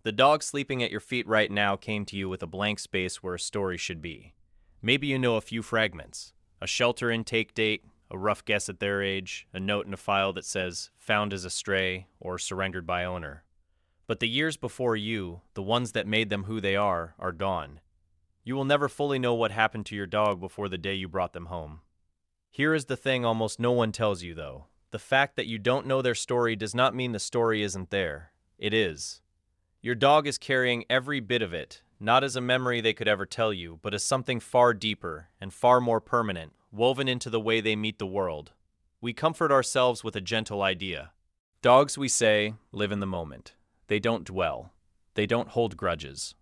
The dog sleeping at your feet right now came to you with a blank space where a story should be. Maybe you know a few fragments. A shelter intake date, a rough guess at their age, a note in a file that says, found as a stray, or surrendered by owner. But the years before you, the ones that made them who they are gone. You will never fully know what happened to your dog before the day you brought them home. Here is the thing almost no one tells you, though. The fact that you don't know their story does not mean the story isn't there. It is. Your dog is carrying every bit of it, not as a memory they could ever tell you, but as something far deeper and far more permanent, woven into the way they meet the world. We comfort ourselves with a gentle idea. Dogs, we say, live in the moment. They don't dwell. They don't hold grudges.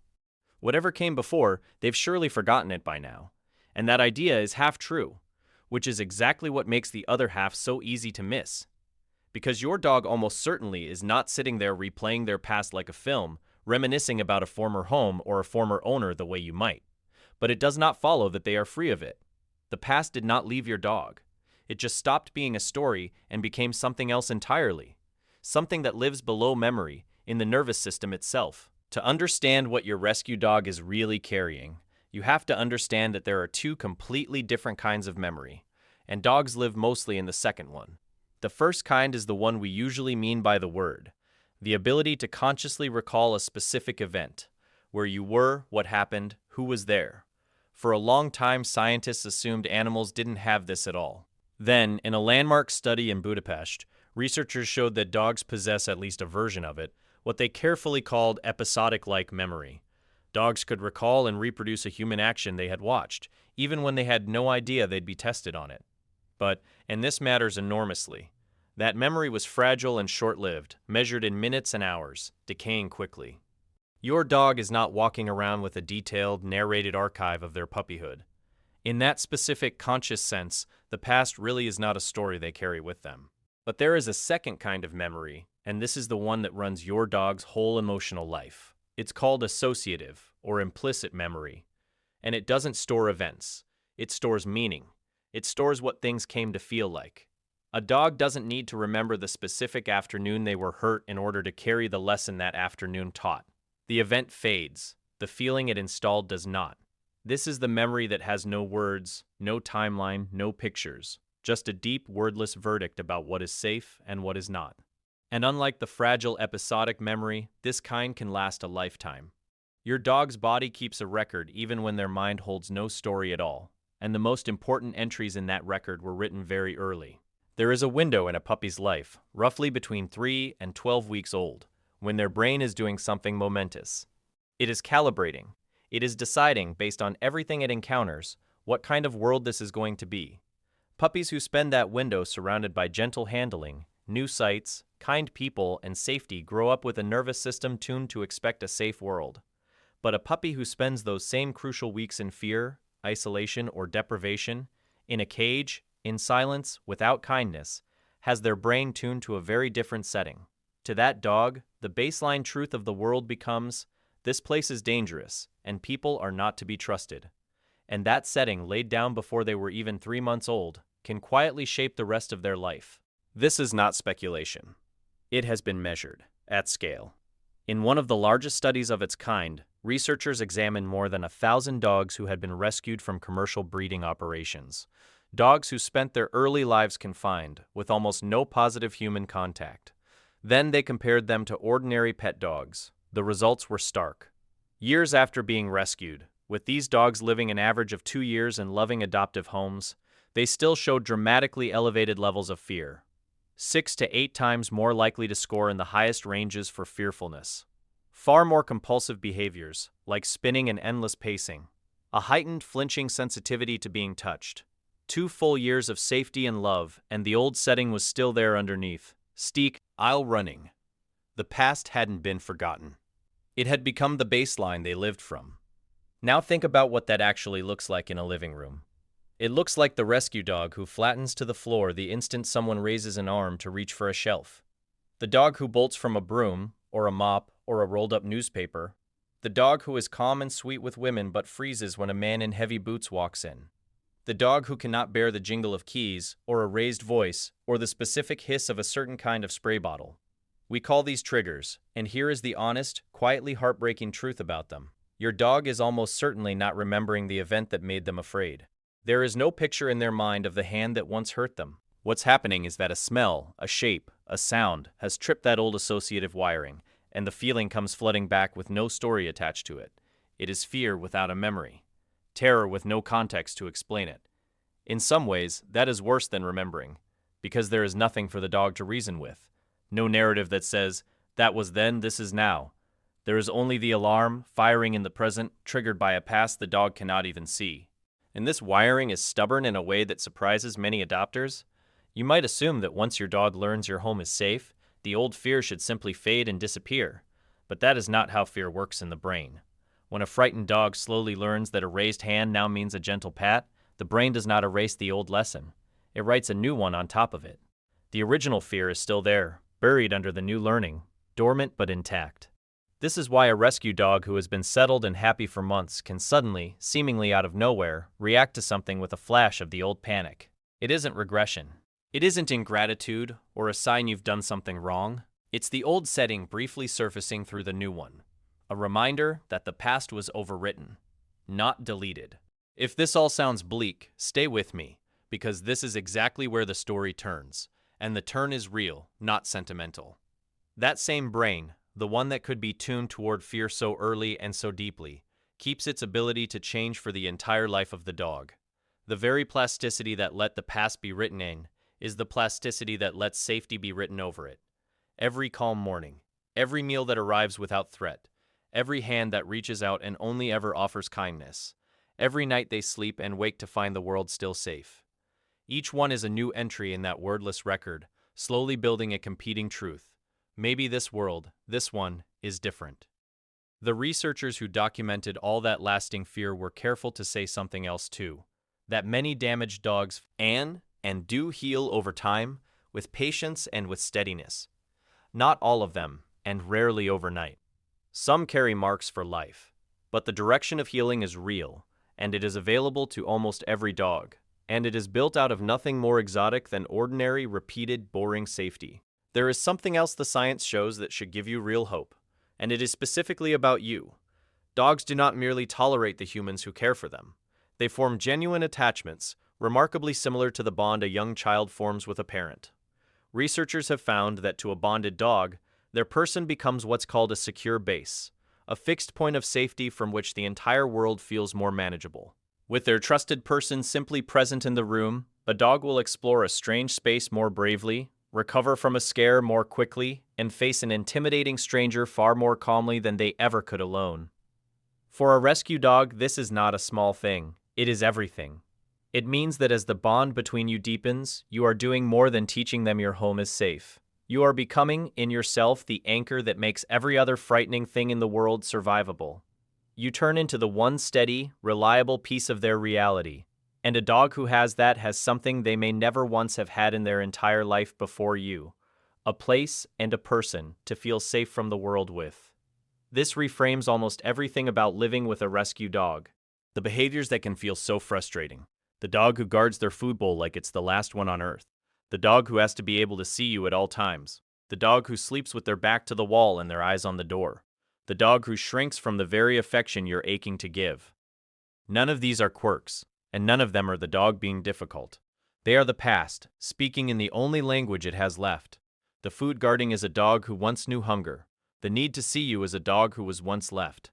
Whatever came before, they've surely forgotten it by now. And that idea is half true, which is exactly what makes the other half so easy to miss. Because your dog almost certainly is not sitting there replaying their past like a film, reminiscing about a former home or a former owner the way you might. But it does not follow that they are free of it. The past did not leave your dog. It just stopped being a story and became something else entirely. Something that lives below memory, in the nervous system itself. To understand what your rescue dog is really carrying, you have to understand that there are two completely different kinds of memory, and dogs live mostly in the second one. The first kind is the one we usually mean by the word, the ability to consciously recall a specific event, where you were, what happened, who was there. For a long time, scientists assumed animals didn't have this at all. Then, in a landmark study in Budapest, researchers showed that dogs possess at least a version of it, what they carefully called episodic-like memory. Dogs could recall and reproduce a human action they had watched, even when they had no idea they'd be tested on it. But, and this matters enormously, that memory was fragile and short-lived, measured in minutes and hours, decaying quickly. Your dog is not walking around with a detailed, narrated archive of their puppyhood. In that specific conscious sense, the past really is not a story they carry with them. But there is a second kind of memory, and this is the one that runs your dog's whole emotional life. It's called associative, or implicit memory. And it doesn't store events. It stores meaning. It stores what things came to feel like. A dog doesn't need to remember the specific afternoon they were hurt in order to carry the lesson that afternoon taught. The event fades. The feeling it installed does not. This is the memory that has no words, no timeline, no pictures. Just a deep, wordless verdict about what is safe and what is not. And unlike the fragile episodic memory, this kind can last a lifetime. Your dog's body keeps a record even when their mind holds no story at all, and the most important entries in that record were written very early. There is a window in a puppy's life, roughly between 3 and 12 weeks old, when their brain is doing something momentous. It is calibrating. It is deciding, based on everything it encounters, what kind of world this is going to be. Puppies who spend that window surrounded by gentle handling, new sights, kind people, and safety grow up with a nervous system tuned to expect a safe world. But a puppy who spends those same crucial weeks in fear, isolation, or deprivation, in a cage, in silence, without kindness, has their brain tuned to a very different setting. To that dog, the baseline truth of the world becomes, this place is dangerous, and people are not to be trusted. And that setting, laid down before they were even 3 months old, can quietly shape the rest of their life. This is not speculation. It has been measured, at scale. In one of the largest studies of its kind, researchers examined more than 1,000 dogs who had been rescued from commercial breeding operations. Dogs who spent their early lives confined, with almost no positive human contact. Then they compared them to ordinary pet dogs. The results were stark. Years after being rescued, with these dogs living an average of 2 years in loving adoptive homes, they still showed dramatically elevated levels of fear. 6 to 8 times more likely to score in the highest ranges for fearfulness. Far more compulsive behaviors, like spinning and endless pacing. A heightened, flinching sensitivity to being touched. 2 full years of safety and love, and the old setting was still there underneath. Steak, aisle running. The past hadn't been forgotten. It had become the baseline they lived from. Now think about what that actually looks like in a living room. It looks like the rescue dog who flattens to the floor the instant someone raises an arm to reach for a shelf. The dog who bolts from a broom, or a mop, or a rolled-up newspaper. The dog who is calm and sweet with women but freezes when a man in heavy boots walks in. The dog who cannot bear the jingle of keys, or a raised voice, or the specific hiss of a certain kind of spray bottle. We call these triggers, and here is the honest, quietly heartbreaking truth about them. Your dog is almost certainly not remembering the event that made them afraid. There is no picture in their mind of the hand that once hurt them. What's happening is that a smell, a shape, a sound has tripped that old associative wiring, and the feeling comes flooding back with no story attached to it. It is fear without a memory, terror with no context to explain it. In some ways, that is worse than remembering, because there is nothing for the dog to reason with. No narrative that says, that was then, this is now. There is only the alarm, firing in the present, triggered by a past the dog cannot even see. And this wiring is stubborn in a way that surprises many adopters. You might assume that once your dog learns your home is safe, the old fear should simply fade and disappear. But that is not how fear works in the brain. When a frightened dog slowly learns that a raised hand now means a gentle pat, the brain does not erase the old lesson. It writes a new one on top of it. The original fear is still there, buried under the new learning, dormant but intact. This is why a rescue dog who has been settled and happy for months can suddenly, seemingly out of nowhere, react to something with a flash of the old panic. It isn't regression. It isn't ingratitude or a sign you've done something wrong. It's the old setting briefly surfacing through the new one. A reminder that the past was overwritten, not deleted. If this all sounds bleak, stay with me, because this is exactly where the story turns. And the turn is real, not sentimental. That same brain, the one that could be tuned toward fear so early and so deeply, keeps its ability to change for the entire life of the dog. The very plasticity that let the past be written in is the plasticity that lets safety be written over it. Every calm morning, every meal that arrives without threat, every hand that reaches out and only ever offers kindness, every night they sleep and wake to find the world still safe. Each one is a new entry in that wordless record, slowly building a competing truth. Maybe this world, this one, is different. The researchers who documented all that lasting fear were careful to say something else too, that many damaged dogs and do heal over time, with patience and with steadiness. Not all of them, and rarely overnight. Some carry marks for life, but the direction of healing is real, and it is available to almost every dog, and it is built out of nothing more exotic than ordinary, repeated, boring safety. There is something else the science shows that should give you real hope, and it is specifically about you. Dogs do not merely tolerate the humans who care for them. They form genuine attachments, remarkably similar to the bond a young child forms with a parent. Researchers have found that to a bonded dog, their person becomes what's called a secure base, a fixed point of safety from which the entire world feels more manageable. With their trusted person simply present in the room, a dog will explore a strange space more bravely, recover from a scare more quickly, and face an intimidating stranger far more calmly than they ever could alone. For a rescue dog, this is not a small thing. It is everything. It means that as the bond between you deepens, you are doing more than teaching them your home is safe. You are becoming, in yourself, the anchor that makes every other frightening thing in the world survivable. You turn into the one steady, reliable piece of their reality. And a dog who has that has something they may never once have had in their entire life before you. A place and a person to feel safe from the world with. This reframes almost everything about living with a rescue dog. The behaviors that can feel so frustrating. The dog who guards their food bowl like it's the last one on earth. The dog who has to be able to see you at all times. The dog who sleeps with their back to the wall and their eyes on the door. The dog who shrinks from the very affection you're aching to give. None of these are quirks, and none of them are the dog being difficult. They are the past, speaking in the only language it has left. The food guarding is a dog who once knew hunger. The need to see you is a dog who was once left.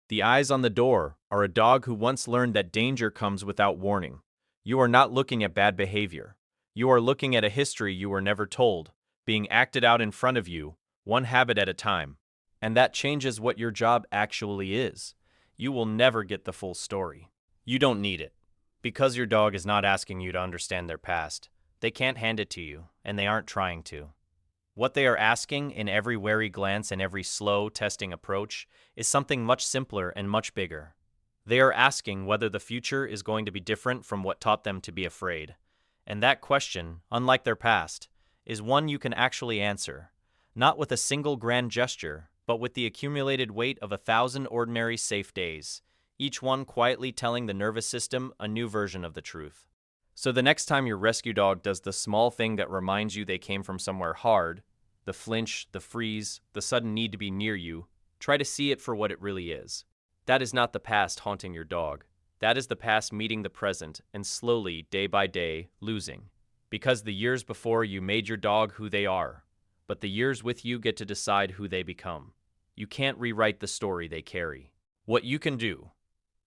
The eyes on the door are a dog who once learned that danger comes without warning. You are not looking at bad behavior. You are looking at a history you were never told, being acted out in front of you, one habit at a time. And that changes what your job actually is. You will never get the full story. You don't need it. Because your dog is not asking you to understand their past, they can't hand it to you, and they aren't trying to. What they are asking in every wary glance and every slow, testing approach is something much simpler and much bigger. They are asking whether the future is going to be different from what taught them to be afraid. And that question, unlike their past, is one you can actually answer, not with a single grand gesture, but with the accumulated weight of 1,000 ordinary safe days, each one quietly telling the nervous system a new version of the truth. So the next time your rescue dog does the small thing that reminds you they came from somewhere hard, The flinch, the freeze, the sudden need to be near you. Try to see it for what it really is. That is not the past haunting your dog. That is the past meeting the present and slowly, day by day, losing. Because the years before you made your dog who they are, but the years with you get to decide who they become. You can't rewrite the story they carry. What you can do,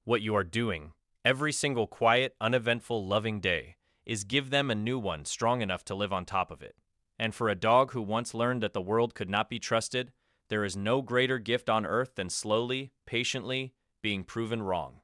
what you are doing, every single quiet, uneventful, loving day, is give them a new one strong enough to live on top of it. And for a dog who once learned that the world could not be trusted, there is no greater gift on earth than slowly, patiently, being proven wrong.